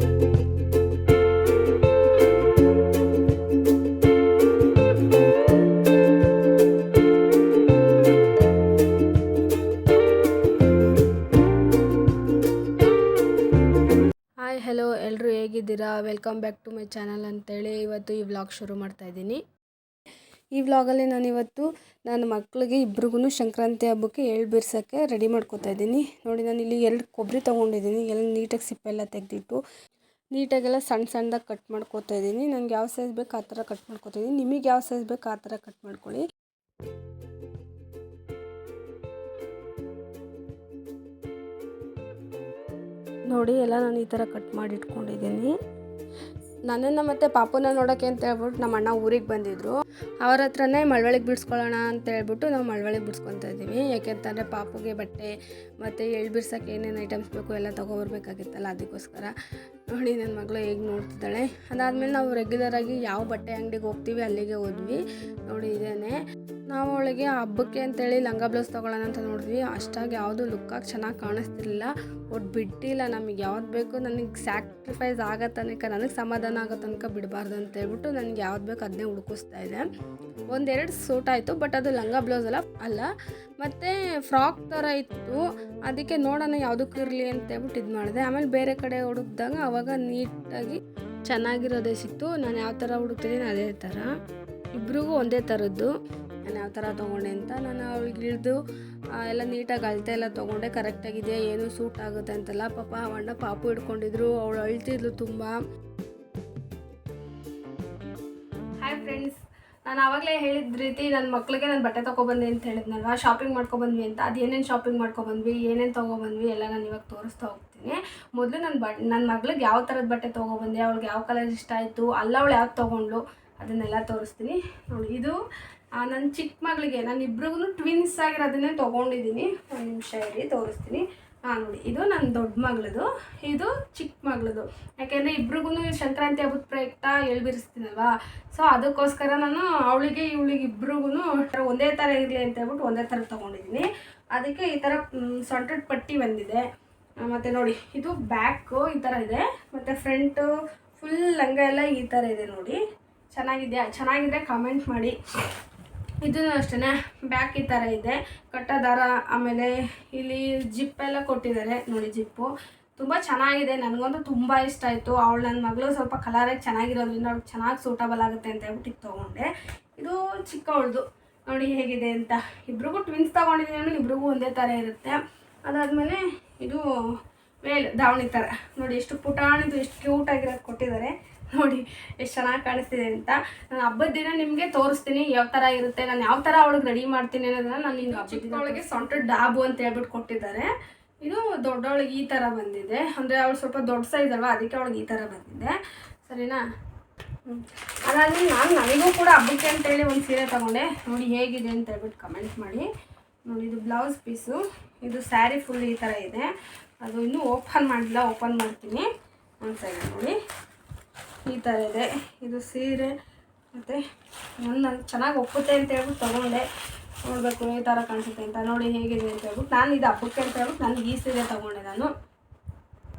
Hi hello ಎಲ್ಲರೂ ಹೇಗಿದ್ದೀರಾ? Welcome back to my channel ಅಂತೇಳಿ ಇವತ್ತು ಈ ವ್ಲಾಗ್ ಶುರು ಮಾಡ್ತಾಯಿದ್ದೀನಿ. ಈ ವ್ಲಾಗಲ್ಲಿ ನಾನಿವತ್ತು ನನ್ನ ಮಕ್ಕಳಿಗೆ ಇಬ್ರಿಗೂ ಸಂಕ್ರಾಂತಿ ಹಬ್ಬಕ್ಕೆ ಎಳ್ಳು ಬೀರ್ಸೋಕ್ಕೆ ರೆಡಿ ಮಾಡ್ಕೊತಾ ಇದ್ದೀನಿ. ನೋಡಿ, ನಾನು ಇಲ್ಲಿ 2 ಕೊಬ್ಬರಿ ತೊಗೊಂಡಿದ್ದೀನಿ. ಎಲ್ಲ ನೀಟಾಗಿ ಸಿಪ್ಪೆಲ್ಲ ತೆಗೆದಿಟ್ಟು ನೀಟಾಗೆಲ್ಲ ಸಣ್ಣ ಸಣ್ಣದಾಗಿ ಕಟ್ ಮಾಡ್ಕೊತಾ ಇದ್ದೀನಿ. ನನಗೆ ಯಾವ ಸೈಜ್ ಬೇಕು ಆ ಥರ ಕಟ್ ಮಾಡ್ಕೊತಾ ಇದ್ದೀನಿ. ನಿಮಗೆ ಯಾವ ಸೈಜ್ ಬೇಕು ಆ ಥರ ಕಟ್ ಮಾಡ್ಕೊಳ್ಳಿ. ನೋಡಿ, ಎಲ್ಲ ನಾನು ಈ ಥರ ಕಟ್ ಮಾಡಿ ಇಟ್ಕೊಂಡಿದ್ದೀನಿ. ನನ್ನನ್ನು ಮತ್ತು ಪಾಪುನ ನೋಡೋಕ್ಕೆ ಅಂತ ಹೇಳ್ಬಿಟ್ಟು ನಮ್ಮ ಅಣ್ಣ ಊರಿಗೆ ಬಂದಿದ್ದರು. ಅವ್ರ ಹತ್ರನೇ ಮಳವಳ್ಳಿಗೆ ಬಿಡಿಸ್ಕೊಳ್ಳೋಣ ಅಂತ ಹೇಳ್ಬಿಟ್ಟು ನಾವು ಮಳವಳ್ಳಿಗೆ ಬಿಡಿಸ್ಕೊತಾ ಇದ್ದೀವಿ. ಯಾಕೆಂತಂದರೆ ಪಾಪುಗೆ ಬಟ್ಟೆ ಮತ್ತು ಎಳ್ಳು ಬಿಡ್ಸೋಕ್ಕೆ ಏನೇನು ಐಟಮ್ಸ್ ಬೇಕು ಎಲ್ಲ ತೊಗೊಬರ್ಬೇಕಾಗಿತ್ತಲ್ಲ, ಅದಕ್ಕೋಸ್ಕರ. ನೋಡಿ ನನ್ನ ಮಗಳು ಹೇಗೆ ನೋಡ್ತಿದ್ದಾಳೆ. ಅದಾದಮೇಲೆ ನಾವು ರೆಗ್ಯುಲರಾಗಿ ಯಾವ ಬಟ್ಟೆ ಅಂಗಡಿಗೆ ಹೋಗ್ತೀವಿ ಅಲ್ಲಿಗೆ ಹೋದ್ವಿ. ನೋಡಿ ಇದೇನೆ ನಾವು ಅವಳಿಗೆ ಹಬ್ಬಕ್ಕೆ ಅಂತೇಳಿ ಲಂಗ ಬ್ಲೌಸ್ ತೊಗೊಳ್ಳೋಣ ಅಂತ ನೋಡಿದ್ವಿ. ಅಷ್ಟಾಗಿ ಯಾವುದು ಲುಕ್ಕಾಗಿ ಚೆನ್ನಾಗಿ ಕಾಣಿಸ್ತಿರಲಿಲ್ಲ. ಒಟ್ಟು ಬಿಟ್ಟಿಲ್ಲ. ನಮಗೆ ಯಾವ್ದು ಬೇಕು ನನಗೆ ಸ್ಯಾಕ್ರಿಫೈಸ್ ಆಗೋ ತನಕ, ನನಗೆ ಸಮಾಧಾನ ಆಗೋ ತನಕ ಬಿಡಬಾರ್ದು ಅಂತ ಹೇಳ್ಬಿಟ್ಟು ನನಗೆ ಯಾವ್ದು ಬೇಕು ಅದನ್ನೇ ಹುಡುಕಿಸ್ತಾ ಇದೆ. 1-2 ಸೂಟ್ ಆಯಿತು, ಬಟ್ ಅದು ಲಂಗ ಬ್ಲೌಸ್ ಅಲ್ಲ ಮತ್ತು ಫ್ರಾಕ್ ಥರ ಇತ್ತು. ಅದಕ್ಕೆ ನೋಡೋಣ ಯಾವುದಕ್ಕೂ ಇರಲಿ ಅಂತ ಹೇಳ್ಬಿಟ್ಟು ಇದು ಮಾಡಿದೆ. ಆಮೇಲೆ ಬೇರೆ ಕಡೆ ಹುಡುಕಿದಾಗ ಆವಾಗ ನೀಟಾಗಿ ಚೆನ್ನಾಗಿರೋದೇ ಸಿಕ್ತು. ನಾನು ಯಾವ ಥರ ಹುಡುಕ್ತಿದ್ದೀನಿ ಅದೇ ಥರ, ಇಬ್ರಿಗೂ ಒಂದೇ ಥರದ್ದು. ನಾನು ಯಾವ ಥರ ತೊಗೊಂಡೆ ಅಂತ ನಾನು ಅವಳಿಗೆ ಹಿಡಿದು ಎಲ್ಲ ನೀಟಾಗಿ ಅಳತೆ ಎಲ್ಲ ತೊಗೊಂಡೆ. ಕರೆಕ್ಟಾಗಿದೆ, ಏನು ಸೂಟ್ ಆಗುತ್ತೆ ಅಂತೆಲ್ಲ. ಪಾಪ ಅಣ್ಣ ಪಾಪು ಹಿಡ್ಕೊಂಡಿದ್ರು, ಅವಳು ಅಳ್ತಿದ್ಲು ತುಂಬ. ಹಾಯ್ ಫ್ರೆಂಡ್ಸ್, ನಾನು ಆವಾಗಲೇ ಹೇಳಿದ ರೀತಿ ನನ್ನ ಮಕ್ಕಳಿಗೆ ನಾನು ಬಟ್ಟೆ ತೊಗೊಬಂದೆ ಅಂತ ಹೇಳಿದ್ನಲ್ವ, ಶಾಪಿಂಗ್ ಮಾಡ್ಕೊಬಂದ್ವಿ ಅಂತ. ಅದು ಏನೇನು ಶಾಪಿಂಗ್ ಮಾಡ್ಕೊಬಂದ್ವಿ, ಏನೇನು ತೊಗೊಬಂದ್ವಿ ಎಲ್ಲ ನಾನು ಇವಾಗ ತೋರಿಸ್ತಾ ಹೋಗ್ತೀನಿ. ಮೊದಲು ನನ್ನ ಮಗಳಿಗೆ ಯಾವ ಥರದ ಬಟ್ಟೆ ತೊಗೊಬಂದೆ, ಅವಳಿಗೆ ಯಾವ ಕಲರ್ ಇಷ್ಟ ಆಯಿತು, ಅಲ್ಲ ಅವಳು ಯಾವ್ದು ತೊಗೊಂಡ್ಳು ಅದನ್ನೆಲ್ಲ ತೋರಿಸ್ತೀನಿ. ನೋಡಿ, ಇದು ನನ್ನ ಚಿಕ್ಕ ಮಗಳಿಗೆ, ನಾನು ಇಬ್ರಿಗೂ ಟ್ವಿನ್ಸ್ ಆಗಿರೋದನ್ನೇ ತೊಗೊಂಡಿದ್ದೀನಿ. ಒಂದು ನಿಮಿಷ ಇರಿ ತೋರಿಸ್ತೀನಿ. ನೋಡಿ, ಇದು ನನ್ನ ದೊಡ್ಡ ಮಗಳದು, ಇದು ಚಿಕ್ಕ ಮಗಳದು. ಯಾಕೆಂದರೆ ಇಬ್ರಿಗೂ ಸಂಕ್ರಾಂತಿ ಹಬ್ಬದ ಪ್ರಯುಕ್ತ ಎಳ್ಳು ಬಿರಿಸ್ತೀನಲ್ವಾ, ಸೊ ಅದಕ್ಕೋಸ್ಕರ ನಾನು ಅವಳಿಗೆ ಇವಳಿಗೆ ಇಬ್ರಿಗೂ ಒಂದೇ ಥರ ಇರಲಿ ಅಂತ ಹೇಳ್ಬಿಟ್ಟು ಒಂದೇ ಥರ ತೊಗೊಂಡಿದ್ದೀನಿ. ಅದಕ್ಕೆ ಈ ಥರ ಸೊಂಟದ ಪಟ್ಟಿ ಬಂದಿದೆ. ಮತ್ತು ನೋಡಿ, ಇದು ಬ್ಯಾಕು ಈ ಥರ ಇದೆ, ಮತ್ತು ಫ್ರಂಟು ಫುಲ್ ಲಂಗ ಎಲ್ಲ ಈ ಥರ ಇದೆ. ನೋಡಿ, ಚೆನ್ನಾಗಿದೆಯಾ? ಚೆನ್ನಾಗಿದ್ರೆ ಕಮೆಂಟ್ ಮಾಡಿ. ಇದೂ ಅಷ್ಟೇ, ಬ್ಯಾಕ್ ಈ ಥರ ಇದೆ, ಕಟ್ಟೋದಾರ. ಆಮೇಲೆ ಇಲ್ಲಿ ಜಿಪ್ಪೆಲ್ಲ ಕೊಟ್ಟಿದ್ದಾರೆ. ನೋಡಿ, ಜಿಪ್ಪು ತುಂಬ ಚೆನ್ನಾಗಿದೆ. ನನಗಂತೂ ತುಂಬ ಇಷ್ಟ ಆಯಿತು. ಅವಳು ನನ್ನ ಮಗಳು ಸ್ವಲ್ಪ ಕಲರಾಗಿ ಚೆನ್ನಾಗಿರೋದ್ರಿಂದ ಅವ್ಳಿಗೆ ಚೆನ್ನಾಗಿ ಸೂಟಬಲ್ ಆಗುತ್ತೆ ಅಂತ ಹೇಳ್ಬಿಟ್ಟು ಇದು ತೊಗೊಂಡೆ. ಇದು ಚಿಕ್ಕವಳದು. ನೋಡಿ ಹೇಗಿದೆ ಅಂತ. ಇಬ್ರಿಗೂ ಟ್ವಿನ್ಸ್ ತೊಗೊಂಡಿದ್ದೀನಿ ಅಂದರೆ ಇಬ್ರಿಗೂ ಒಂದೇ ಥರ ಇರುತ್ತೆ. ಅದಾದಮೇಲೆ ಇದು ದಾವಣಿ ಥರ. ನೋಡಿ ಎಷ್ಟು ಪುಟಾಣಿದು, ಎಷ್ಟು ಕ್ಯೂಟಾಗಿರೋದು ಕೊಟ್ಟಿದ್ದಾರೆ. ನೋಡಿ ಎಷ್ಟು ಚೆನ್ನಾಗಿ ಕಾಣಿಸ್ತಿದೆ ಅಂತ. ನಾನು ಹಬ್ಬದ ದಿನ ನಿಮಗೆ ತೋರಿಸ್ತೀನಿ ಯಾವ ಥರ ಇರುತ್ತೆ, ನಾನು ಯಾವ ಥರ ಅವಳಿಗೆ ರೆಡಿ ಮಾಡ್ತೀನಿ ಅನ್ನೋದನ್ನ ನಾನು ನಿಮ್ಗೆ. ಚಿಕ್ಕವಳಿಗೆ ಸೊಂಟ ಡಾಬು ಅಂತ ಹೇಳ್ಬಿಟ್ಟು ಕೊಟ್ಟಿದ್ದಾರೆ. ಇದು ದೊಡ್ಡವಳಿಗೆ ಈ ಥರ ಬಂದಿದೆ. ಅಂದರೆ ಅವಳು ಸ್ವಲ್ಪ ದೊಡ್ಡ ಸೈಜ್ ಅಲ್ವಾ, ಅದಕ್ಕೆ ಅವಳಿಗೆ ಈ ಥರ ಬಂದಿದೆ. ಸರಿನಾ? ಅದಾದ್ಮೇಲೆ ನನಗೂ ಕೂಡ ಹಬ್ಬಕ್ಕೆ ಅಂತೇಳಿ ಒಂದು ಸೀರೆ ತೊಗೊಂಡೆ. ನೋಡಿ ಹೇಗಿದೆ ಅಂತ ಹೇಳ್ಬಿಟ್ಟು ಕಮೆಂಟ್ ಮಾಡಿ. ನೋಡಿ, ಇದು ಬ್ಲೌಸ್ ಪೀಸು, ಇದು ಸ್ಯಾರಿ ಫುಲ್ ಈ ಥರ ಇದೆ. ಅದು ಇನ್ನೂ ಓಪನ್ ಮಾಡಿಲ್ಲ, ಓಪನ್ ಮಾಡ್ತೀನಿ ಒಂದು ಸೈಡ್. ನೋಡಿ ಈ ಥರ ಇದೆ. ಇದು ಸೀರೆ ಮತ್ತು ನನ್ನ ಚೆನ್ನಾಗಿ ಒಪ್ಪುತ್ತೆ ಅಂತ ಹೇಳ್ಬಿಟ್ಟು ತೊಗೊಂಡೆ. ನೋಡಬೇಕು ಈ ಥರ ಕಾಣಿಸುತ್ತೆ ಅಂತ. ನೋಡಿ ಹೇಗಿದೆ ಅಂತ ಹೇಳ್ಬಿಟ್ಟು ನಾನು ಇದು ಹಬ್ಬಕ್ಕೆ ಅಂತ ಹೇಳ್ಬಿಟ್ಟು ನನಗೆ ಈ ಸೀರೆ ತೊಗೊಂಡೆ. ನಾನು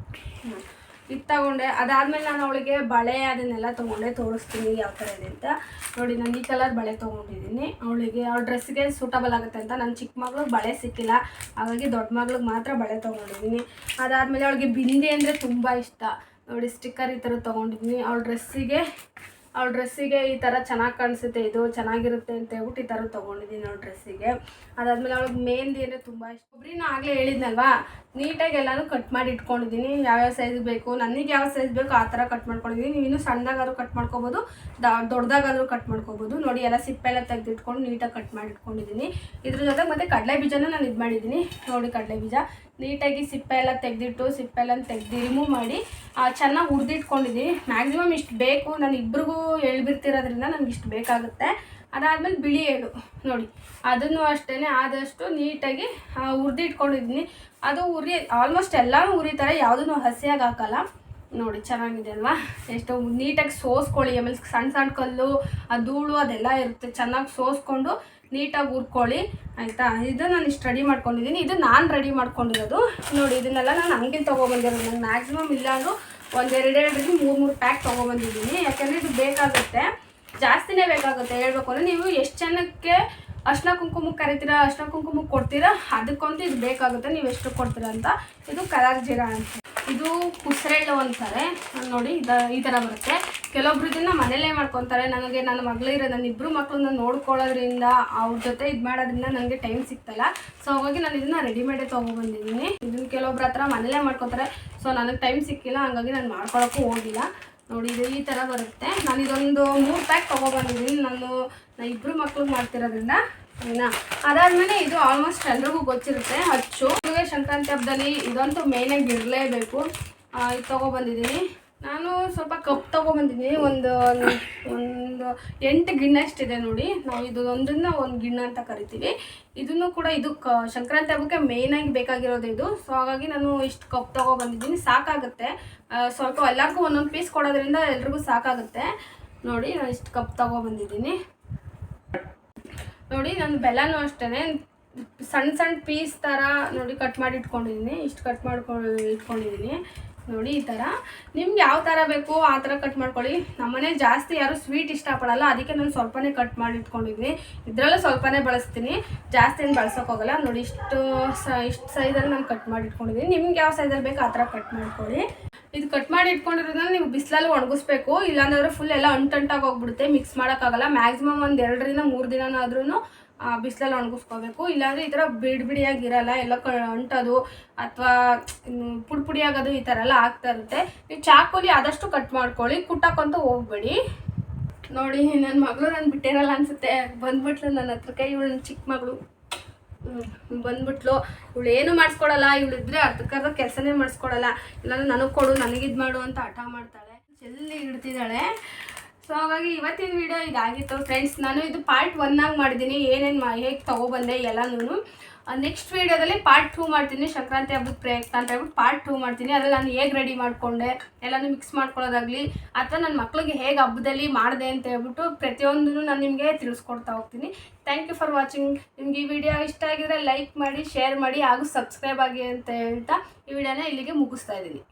ಇದು ತೊಗೊಂಡೆ. ಅದಾದಮೇಲೆ ನಾನು ಅವಳಿಗೆ ಬಳೆ ಅದನ್ನೆಲ್ಲ ತೊಗೊಂಡೆ. ತೋರಿಸ್ತೀನಿ ಯಾವ ಥರ ಇದೆ ಅಂತ. ನೋಡಿ, ನಾನು ಈ ಕಲರ್ ಬಳೆ ತೊಗೊಂಡಿದ್ದೀನಿ. ಅವಳಿಗೆ ಅವ್ಳ ಡ್ರೆಸ್ಸಿಗೆ ಸೂಟಬಲ್ ಆಗುತ್ತೆ ಅಂತ. ನನ್ನ ಚಿಕ್ಕ ಮಗಳಿಗೆ ಬಳೆ ಸಿಕ್ಕಿಲ್ಲ, ಹಾಗಾಗಿ ದೊಡ್ಡ ಮಗಳಿಗೆ ಮಾತ್ರ ಬಳೆ ತೊಗೊಂಡಿದ್ದೀನಿ. ಅದಾದಮೇಲೆ ಅವಳಿಗೆ ಬಿಂದಿ ಅಂದರೆ ತುಂಬ ಇಷ್ಟ. ನೋಡಿ, ಸ್ಟಿಕ್ಕರ್ ಈ ಥರ ತೊಗೊಂಡಿದ್ದೀನಿ. ಅವಳ ಡ್ರೆಸ್ಸಿಗೆ ಈ ಥರ ಚೆನ್ನಾಗಿ ಕಾಣಿಸುತ್ತೆ, ಇದು ಚೆನ್ನಾಗಿರುತ್ತೆ ಅಂತ ಹೇಳ್ಬಿಟ್ಟು ಈ ಥರ ತೊಗೊಂಡಿದ್ದೀನಿ ಅವಳ ಡ್ರೆಸ್ಸಿಗೆ. ಅದಾದಮೇಲೆ ಅವಳಿಗೆ ಮೆಹಂದಿ ಅಂದರೆ ತುಂಬ ಇಷ್ಟ. ಒಬ್ಬರಿನ ಆಗಲೇ ಹೇಳಿದ್ನಲ್ವಾ, ನೀಟಾಗಿ ಎಲ್ಲನೂ ಕಟ್ ಮಾಡಿ ಇಟ್ಕೊಂಡಿದ್ದೀನಿ. ಯಾವ್ಯಾವ ಸೈಜ್ ಬೇಕು, ನನಗೆ ಯಾವ ಸೈಜ್ ಬೇಕು ಆ ಥರ ಕಟ್ ಮಾಡ್ಕೊಂಡಿದ್ದೀನಿ. ನೀವು ಇನ್ನೂ ಸಣ್ಣದಾಗಾದ್ರೂ ಕಟ್ ಮಾಡ್ಕೊಬೋದು, ದೊಡ್ಡದಾಗಾದ್ರೂ ಕಟ್ ಮಾಡ್ಕೊಬೋದು. ನೋಡಿ, ಎಲ್ಲ ಸಿಪ್ಪೆಲ್ಲ ತೆಗೆದಿಟ್ಕೊಂಡು ನೀಟಾಗಿ ಕಟ್ ಮಾಡಿ ಇಟ್ಕೊಂಡಿದ್ದೀನಿ. ಇದ್ರ ಜೊತೆಗೆ ಮತ್ತು ಕಡಲೆ ಬೀಜನೂ ನಾನು ಇದು ಮಾಡಿದ್ದೀನಿ. ನೋಡಿ, ಕಡಲೆ ಬೀಜ ನೀಟಾಗಿ ಸಿಪ್ಪೆ ಎಲ್ಲ ತೆಗೆದಿಟ್ಟು ತೆಗೆದು ರಿಮೂವ್ ಮಾಡಿ ಚೆನ್ನಾಗಿ ಹುರಿದಿಟ್ಕೊಂಡಿದ್ದೀನಿ. ಮ್ಯಾಕ್ಸಿಮಮ್ ಇಷ್ಟು ಬೇಕು, ನಾನು ಇಬ್ರಿಗೂ ಎಳ್ಬಿರ್ತಿರೋದ್ರಿಂದ ನನಗೆ ಇಷ್ಟು ಬೇಕಾಗುತ್ತೆ. ಅದಾದಮೇಲೆ ಬಿಳಿ ಎಳ್ಳು ನೋಡಿ, ಅದನ್ನು ಅಷ್ಟೇ ಆದಷ್ಟು ನೀಟಾಗಿ ಹುರಿದಿಟ್ಕೊಂಡಿದ್ದೀನಿ. ಅದು ಆಲ್ಮೋಸ್ಟ್ ಎಲ್ಲನೂ ಹುರಿತಾರೆ, ಯಾವುದೂ ಹಸಿಯಾಗಿ ಹಾಕಲ್ಲ. ನೋಡಿ ಚೆನ್ನಾಗಿದೆ ಅಲ್ವಾ? ಎಷ್ಟು ನೀಟಾಗಿ ಸೋಸ್ಕೊಳ್ಳಿ. ಆಮೇಲೆ ಸಣ್ಣ ಸಣ್ಣ ಕಲ್ಲು, ಆ ಧೂಳು ಅದೆಲ್ಲ ಇರುತ್ತೆ. ಚೆನ್ನಾಗಿ ಸೋಸ್ಕೊಂಡು ನೀಟಾಗಿ ಹುರ್ಕೊಳ್ಳಿ ಆಯಿತಾ. ಇದು ನಾನು ಇಷ್ಟು ರೆಡಿ ಮಾಡ್ಕೊಂಡಿದ್ದೀನಿ. ಇದು ನಾನು ರೆಡಿ ಮಾಡ್ಕೊಂಡಿರೋದು ನೋಡಿ. ಇದನ್ನೆಲ್ಲ ನಾನು ಅಂಗಡಿಲಿ ತೊಗೊಬಂದಿರೋದು. ನಾನು ಮ್ಯಾಕ್ಸಿಮಮ್ ಇಲ್ಲಾಂದ್ರೂ ಒಂದು 2-3 ಪ್ಯಾಕ್ ತೊಗೊಬಂದಿದ್ದೀನಿ. ಯಾಕೆಂದರೆ ಇದು ಬೇಕಾಗುತ್ತೆ, ಜಾಸ್ತಿನೇ ಬೇಕಾಗುತ್ತೆ. ಹೇಳ್ಬೇಕು ಅಂದರೆ ನೀವು ಎಷ್ಟು ಜನಕ್ಕೆ ಅರ್ಶಿನ ಕುಂಕುಮಕ್ಕೆ ಕರಿತೀರಾ, ಅರ್ಶಿನ ಕುಂಕುಮಕ್ಕೆ ಕೊಡ್ತೀರಾ, ಅದಕ್ಕಂತೂ ಇದು ಬೇಕಾಗುತ್ತೆ. ನೀವು ಎಷ್ಟು ಕೊಡ್ತೀರಾ ಅಂತ. ಇದು ಕಲರ್ ಜೀರಾ ಅಂತ, ಇದು ಕುಸ್ರೆಳ್ಳು ಅಂತಾರೆ ನೋಡಿ. ಈ ಥರ ಬರುತ್ತೆ. ಕೆಲವೊಬ್ರು ಇದನ್ನು ಮನೇಲೇ ಮಾಡ್ಕೊತಾರೆ. ನನಗೆ ನನ್ನ ಮಗಳಿರೋ ನನ್ನ ಇಬ್ಬರು ಮಕ್ಕಳನ್ನ ನೋಡ್ಕೊಳ್ಳೋದ್ರಿಂದ ಅವ್ರ ಜೊತೆ ಇದು ಮಾಡೋದ್ರಿಂದ ನನಗೆ ಟೈಮ್ ಸಿಗ್ತಾಯಿಲ್ಲ. ಸೊ ಹಾಗಾಗಿ ನಾನು ಇದನ್ನು ರೆಡಿಮೇಡೇ ತೊಗೊಬಂದಿದ್ದೀನಿ. ಇದನ್ನು ಕೆಲವೊಬ್ರ ಹತ್ರ ಮನೇಲೇ ಮಾಡ್ಕೊತಾರೆ. ಸೊ ನನಗೆ ಟೈಮ್ ಸಿಕ್ಕಿಲ್ಲ, ಹಾಗಾಗಿ ನಾನು ಮಾಡ್ಕೊಳಕ್ಕೂ ಹೋಗಿಲ್ಲ. ನೋಡಿ ಇದು ಈ ಥರ ಬರುತ್ತೆ. ನಾನು ಇದೊಂದು 3 ಪ್ಯಾಕ್ ತೊಗೊಬಂದಿದ್ದೀನಿ. ನಾನು ಇಬ್ಬರು ಮಕ್ಳಿಗೆ ಮಾಡ್ತಿರೋದ್ರಿಂದ ಸರಿನಾ. ಅದಾದಮೇಲೆ ಇದು ಆಲ್ಮೋಸ್ಟ್ ಎಲ್ರಿಗೂ ಗೊತ್ತಿರುತ್ತೆ, ಅಚ್ಚು. ಸಂಕ್ರಾಂತಿ ಹಬ್ಬದಲ್ಲಿ ಇದಂತೂ ಮೇನಾಗಿ ಇರಲೇಬೇಕು. ಇದು ತೊಗೊಬಂದಿದ್ದೀನಿ. ನಾನು ಸ್ವಲ್ಪ ಕಪ್ ತೊಗೊಬಂದಿದ್ದೀನಿ. ಒಂದು 8 ಗಿಣ್ಣೆ ಅಷ್ಟಿದೆ ನೋಡಿ. ನಾವು ಇದು ಒಂದನ್ನು 1 ಗಿಣ್ಣು ಅಂತ ಕರಿತೀವಿ. ಇದನ್ನು ಕೂಡ ಇದು ಸಂಕ್ರಾಂತಿ ಹಬ್ಬಕ್ಕೆ ಮೇಯ್ನಾಗಿ ಬೇಕಾಗಿರೋದು ಇದು. ಸೊ ಹಾಗಾಗಿ ನಾನು ಇಷ್ಟು ಕಪ್ ತೊಗೊಬಂದಿದ್ದೀನಿ. ಸಾಕಾಗುತ್ತೆ, ಸ್ವಲ್ಪ ಎಲ್ಲರಿಗೂ ಒಂದೊಂದು ಪೀಸ್ ಕೊಡೋದ್ರಿಂದ ಎಲ್ರಿಗೂ ಸಾಕಾಗುತ್ತೆ. ನೋಡಿ ನಾನು ಇಷ್ಟು ಕಪ್ ತೊಗೊಬಂದಿದ್ದೀನಿ. ನೋಡಿ ನಾನು ಬೆಲ್ಲನೂ ಅಷ್ಟೇ ಸಣ್ಣ ಪೀಸ್ ಥರ ನೋಡಿ ಕಟ್ ಮಾಡಿ ಇಟ್ಕೊಂಡಿದ್ದೀನಿ. ಇಷ್ಟು ಕಟ್ ಮಾಡ್ಕೊಂಡು ಇಟ್ಕೊಂಡಿದ್ದೀನಿ ನೋಡಿ. ಈ ಥರ ನಿಮ್ಗೆ ಯಾವ ಥರ ಬೇಕು ಆ ಥರ ಕಟ್ ಮಾಡ್ಕೊಳ್ಳಿ. ನಮ್ಮನೆ ಜಾಸ್ತಿ ಯಾರು ಸ್ವೀಟ್ ಇಷ್ಟಪಡಲ್ಲ, ಅದಕ್ಕೆ ನಾನು ಸ್ವಲ್ಪನೇ ಕಟ್ ಮಾಡಿ ಇಟ್ಕೊಂಡಿದ್ದೀನಿ. ಇದರಲ್ಲೂ ಸ್ವಲ್ಪನೇ ಬಳಸ್ತೀನಿ, ಜಾಸ್ತಿ ಏನು ಬಳಸೋಕ್ಕೋಗಲ್ಲ. ನೋಡಿ ಇಷ್ಟು ಸೈಜಲ್ಲಿ ನಾನು ಕಟ್ ಮಾಡಿ ಇಟ್ಕೊಂಡಿದ್ದೀನಿ. ನಿಮ್ಗೆ ಯಾವ ಸೈಜಲ್ಲಿ ಬೇಕು ಆ ಥರ ಕಟ್ ಮಾಡ್ಕೊಳ್ಳಿ. ಇದು ಕಟ್ ಮಾಡಿ ಇಟ್ಕೊಂಡಿರೋದನ್ನ ನೀವು ಬಿಸಿಲಲ್ಲಿ ಒಣಗಿಸ್ಬೇಕು. ಇಲ್ಲಾಂದ್ರೆ ಫುಲ್ ಎಲ್ಲ ಅಂಟಾಗಿ ಹೋಗ್ಬಿಡುತ್ತೆ, ಮಿಕ್ಸ್ ಮಾಡೋಕ್ಕಾಗಲ್ಲ. ಮ್ಯಾಕ್ಸಿಮಮ್ ಒಂದು 2-3 ದಿನನಾದ್ರೂ ಬಿಸಿಲಲ್ಲಿ ಒಣಗಿಸ್ಕೋಬೇಕು. ಇಲ್ಲಾಂದರೆ ಈ ಥರ ಬಿಡಿಯಾಗಿರಲ್ಲ, ಎಲ್ಲ ಅಂಟೋದು ಅಥವಾ ಪುಡಿ ಆಗೋದು ಈ ಥರ ಎಲ್ಲ ಆಗ್ತಾ ಇರುತ್ತೆ. ನೀವು ಚಾಕುಲಿ ಆದಷ್ಟು ಕಟ್ ಮಾಡ್ಕೊಳ್ಳಿ, ಕುಟ್ಟಕ್ಕಂತೂ ಹೋಗ್ಬೇಡಿ. ನೋಡಿ ನನ್ನ ಮಗಳು ನಾನು ಬಿಟ್ಟಿರಲ್ಲ ಅನಿಸುತ್ತೆ, ಬಂದ್ಬಿಟ್ಲು ನನ್ನ ಹತ್ರಕ್ಕೆ. ಇವಳು ಚಿಕ್ಕ ಮಗಳು ಬಂದ್ಬಿಟ್ಲು. ಇವಳು ಏನು ಮಾಡಿಸ್ಕೊಡಲ್ಲ. ಇವಳಿದ್ರೆ ಅರ್ಧಕ್ಕರ್ಧ ಕೆಲಸನೇ ಮಾಡಿಸ್ಕೊಡಲ್ಲ. ಇಲ್ಲಾಂದ್ರೆ ನನಗೆ ಕೊಡು, ನನಗಿದು ಮಾಡು ಅಂತ ಹಠ ಮಾಡ್ತಾಳೆ, ಜಲ್ದಿ ಇಡ್ತಿದ್ದಾಳೆ. ಸೊ ಹಾಗಾಗಿ ಇವತ್ತಿನ ವಿಡಿಯೋ ಇದಾಗಿತ್ತು ಫ್ರೆಂಡ್ಸ್. ನಾನು ಇದು ಪಾರ್ಟ್ 1 ಆಗಿ ಮಾಡಿದ್ದೀನಿ, ಏನೇನು ಹೇಗೆ ತೊಗೊಬಂದೆ ಎಲ್ಲನೂ. ನೆಕ್ಸ್ಟ್ ವೀಡಿಯೋದಲ್ಲಿ ಪಾರ್ಟ್ 2 ಮಾಡ್ತೀನಿ. ಸಂಕ್ರಾಂತಿ ಹಬ್ಬದ ಪ್ರಯುಕ್ತ ಅಂತ ಹೇಳ್ಬಿಟ್ಟು ಪಾರ್ಟ್ 2 ಮಾಡ್ತೀನಿ. ಅದ್ರಲ್ಲಿ ನಾನು ಹೇಗೆ ರೆಡಿ ಮಾಡಿಕೊಂಡೆ, ಎಲ್ಲನೂ ಮಿಕ್ಸ್ ಮಾಡ್ಕೊಳ್ಳೋದಾಗಲಿ ಅಥವಾ ನನ್ನ ಮಕ್ಳಿಗೆ ಹೇಗೆ ಹಬ್ಬದಲ್ಲಿ ಮಾಡಿದೆ ಅಂತ ಹೇಳ್ಬಿಟ್ಟು ಪ್ರತಿಯೊಂದೂ ನಾನು ನಿಮಗೆ ತಿಳಿಸ್ಕೊಡ್ತಾ ಹೋಗ್ತೀನಿ. Thank you for watching. ನಿಮ್ಗೆ ಈ ವಿಡಿಯೋ ಇಷ್ಟ ಆಗಿದ್ರೆ ಲೈಕ್ ಮಾಡಿ, ಶೇರ್ ಮಾಡಿ ಹಾಗೂ ಸಬ್ಸ್ಕ್ರೈಬ್ ಆಗಿ ಅಂತ ಹೇಳ್ತಾ ಈ ವಿಡಿಯೋನ ಇಲ್ಲಿಗೆ ಮುಗಿಸ್ತಾ ಇದ್ದೀನಿ.